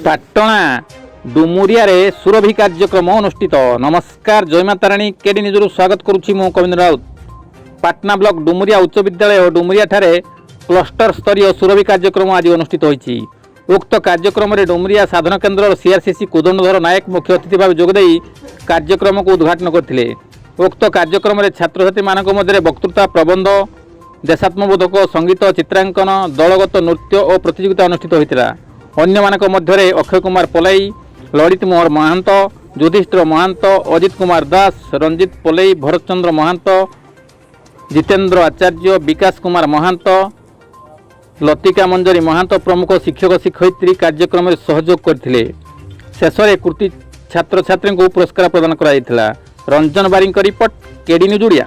ପାଟଣା ଡୁମୁରିଆରେ ସୁରଭି କାର୍ଯ୍ୟକ୍ରମ ଅନୁଷ୍ଠିତ। ନମସ୍କାର, ଜୟ ମାତା ରାଣୀ। କେଡି ନ୍ୟୁଜରୁ ସ୍ୱାଗତ କରୁଛି ମୁଁ କବିନ୍ଦ୍ର ରାଉତ। ପାଟନା ବ୍ଲକ ଡୁମୁରିଆ ଉଚ୍ଚ ବିଦ୍ୟାଳୟ ଓ ଡୁମୁରିଆଠାରେ କ୍ଲଷ୍ଟର ସ୍ତରୀୟ ସୁରଭି କାର୍ଯ୍ୟକ୍ରମ ଆଜି ଅନୁଷ୍ଠିତ ହୋଇଛି। ଉକ୍ତ କାର୍ଯ୍ୟକ୍ରମରେ ଡୁମୁରିଆ ସାଧନ କେନ୍ଦ୍ରର ସିଆରସିସି କୁଦଣ୍ଡଧର ନାୟକ ମୁଖ୍ୟ ଅତିଥି ଭାବେ ଯୋଗଦେଇ କାର୍ଯ୍ୟକ୍ରମକୁ ଉଦ୍ଘାଟନ କରିଥିଲେ। ଉକ୍ତ କାର୍ଯ୍ୟକ୍ରମରେ ଛାତ୍ରଛାତ୍ରୀମାନଙ୍କ ମଧ୍ୟରେ ବକ୍ତୃତା, ପ୍ରବନ୍ଧ, ଦେଶାତ୍ମବୋଧକ ସଙ୍ଗୀତ, ଚିତ୍ରାଙ୍କନ, ଦଳଗତ ନୃତ୍ୟ ଓ ପ୍ରତିଯୋଗିତା ଅନୁଷ୍ଠିତ ହୋଇଥିଲା। ଅନ୍ୟମାନଙ୍କ ମଧ୍ୟରେ ଅକ୍ଷୟ କୁମାର ପଲେଇ, ଲଳିତ ମୋହର ମହାନ୍ତ, ଯୁଧିଷ୍ଠିର ମହାନ୍ତ, ଅଜିତ କୁମାର ଦାସ, ରଞ୍ଜିତ ପଲେଇ, ଭରତ ଚନ୍ଦ୍ର ମହାନ୍ତ, ଜିତେନ୍ଦ୍ର ଆଚାର୍ଯ୍ୟ, ବିକାଶ କୁମାର ମହାନ୍ତ, ଲତିକା ମଞ୍ଜରୀ ମହାନ୍ତ ପ୍ରମୁଖ ଶିକ୍ଷକ ଶିକ୍ଷୟିତ୍ରୀ କାର୍ଯ୍ୟକ୍ରମରେ ସହଯୋଗ କରିଥିଲେ। ଶେଷରେ କୃତି ଛାତ୍ରଛାତ୍ରୀଙ୍କୁ ପୁରସ୍କାର ପ୍ରଦାନ କରାଯାଇଥିଲା। ରଞ୍ଜନ ବାରିଙ୍କ ରିପୋର୍ଟ, କେଡି ନ୍ୟୁଜ୍ ଓଡ଼ିଆ।